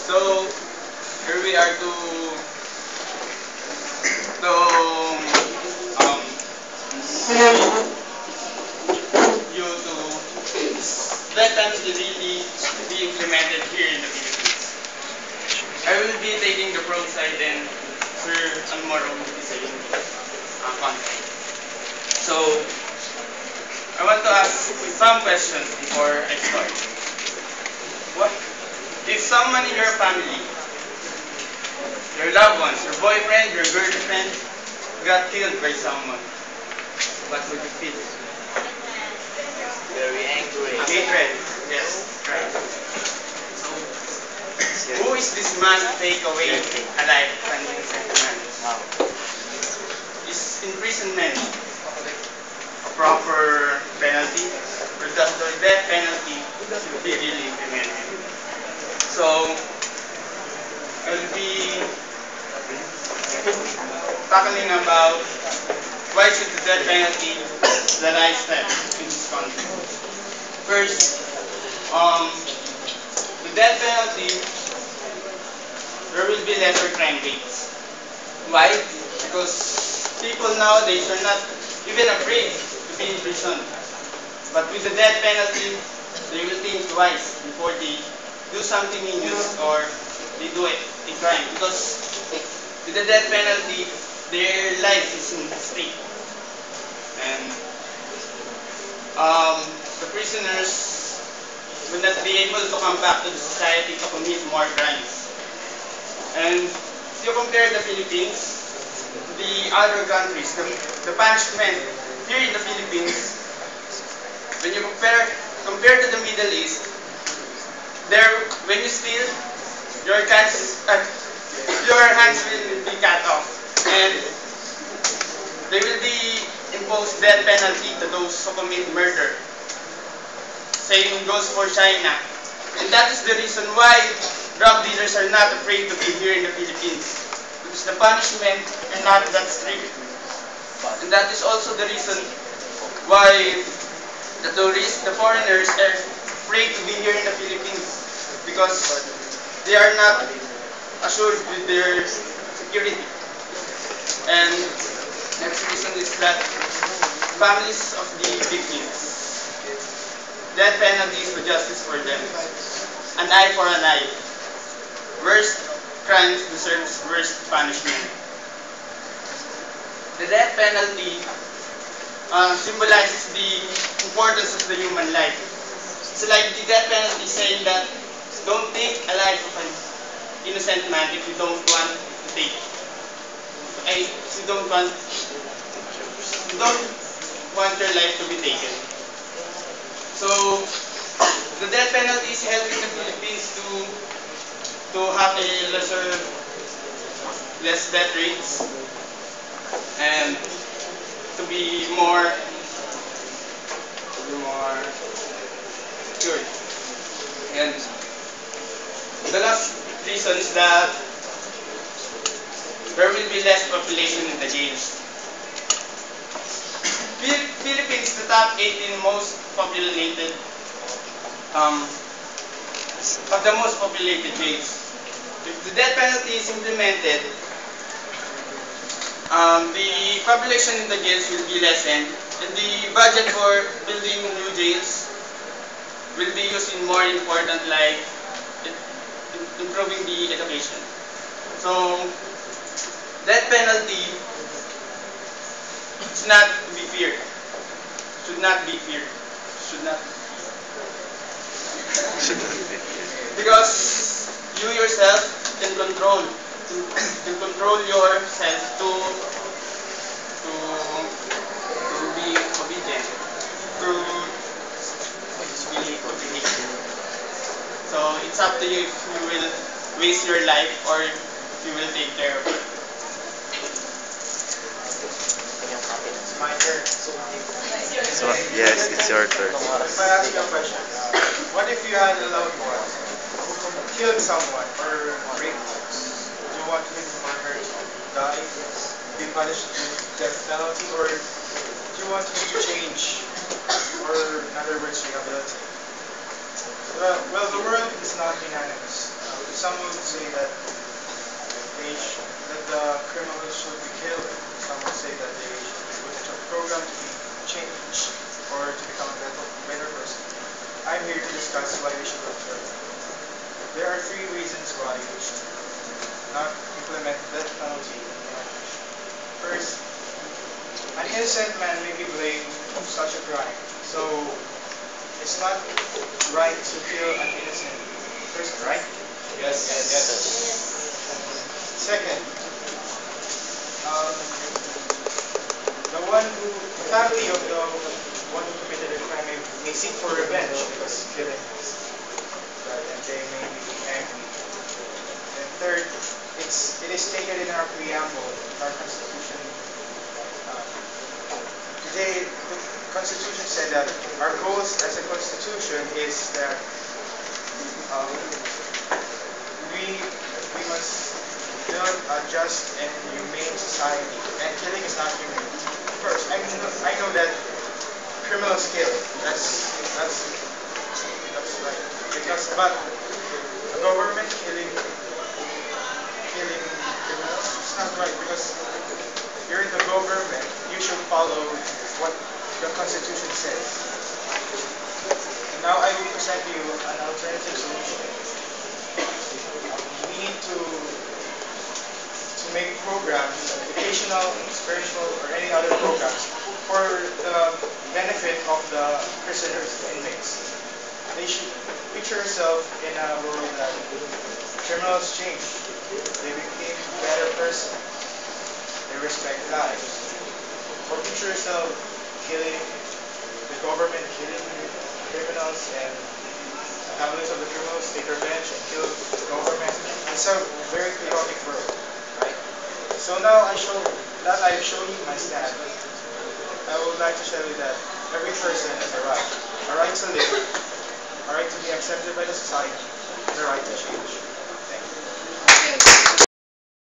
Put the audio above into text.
So here we are to um you to that penalty really be implemented here in the Philippines. I will be taking the pro side and Sir Almoro will be saying content. So I want to ask some questions before I start. What if someone in your family, your loved ones, your boyfriend, your girlfriend, got killed by someone? What would you feel? Very angry. Hatred. Yes, right. So, who is this man to take away a life of an innocent man? Wow. Is imprisonment a proper penalty? Or does the death penalty should be really implemented? So, I'll be tackling about why should the death penalty the right step in this country. First, the death penalty, there will be lesser crime rates. Why? Because people nowadays are not even afraid to be in prison. But with the death penalty, they will think twice before they do something heinous or they do a crime. Because with the death penalty, their life is in stake. And the prisoners will not be able to come back to the society to commit more crimes. And if you compare the Philippines to the other countries, the punishment here in the Philippines, when you compare to the Middle East, there when you steal, your hands will be cut off, and they will be imposed death penalty to those who commit murder. Same goes for China. And that is the reason why drug dealers are not afraid to be here in the Philippines. Because the punishment are not that strict. And that is also the reason why the tourists, the foreigners are afraid to be here in the Philippines. Because they are not assured with their security. And next reason is that families of the victims, death penalty is the justice for them. An eye for an eye. Worst crimes deserves worst punishment. The death penalty symbolizes the importance of the human life. It's like the death penalty saying that don't take a life of an innocent man if you don't want to take. If you don't want your life to be taken. So the death penalty is helping the Philippines to have a less death rates and to be more secured. And the last reason is that there will be less population in the jails. Philippines, the top 18 most populated, of the most populated jails. If the death penalty is implemented, the population in the jails will be lessened, and the budget for building new jails will be used in more important like improving the education. So, death penalty is not to be feared. Should not be feared. Should not. Because you yourself can control yourself to be obedient, to be obedient. So it's up to you if you will waste your life or if you will take care of it. My turn. So, yes, it's your turn. If I ask you a question, what if you had a loved one who killed someone or raped? Would you want him or her to die, be punished with death penalty, or do you want him to change, or in other words, rehabilitate? Well, the world is not unanimous. Some would say that that the criminals should be killed. Some would say that they should be put into a program to be changed or to become a better person. I'm here to discuss why we should not kill them. There are three reasons why we should not implement death penalty in our country. First, an innocent man may be blamed of such a crime. So it's not right to kill an innocent person, right? Second, um, the family of the one who committed the crime may seek for revenge because killing is right, and they may be angry. And third, it is stated in our preamble, our constitution. Uh, Today, the constitution said that our goals as a constitution is that um, we must build a just and humane society, and killing is not humane. Of course, I know that criminals kill. That's right. But the government killing criminals is not right because you're in the government. You should follow what the constitution says. And now I will present you an alternative solution. We need to make programs, educational, spiritual, or any other programs for the benefit of the prisoners, the inmates. They should picture yourself in a world that criminals change. They became a better person. They respect lives. Or picture yourself killing the government, killing criminals, and the families of the criminals take revenge and kill the government. It's a very chaotic world, right? So now I've shown you my stand, I would like to tell you that every person has a right to live, a right to be accepted by the society, and a right to change.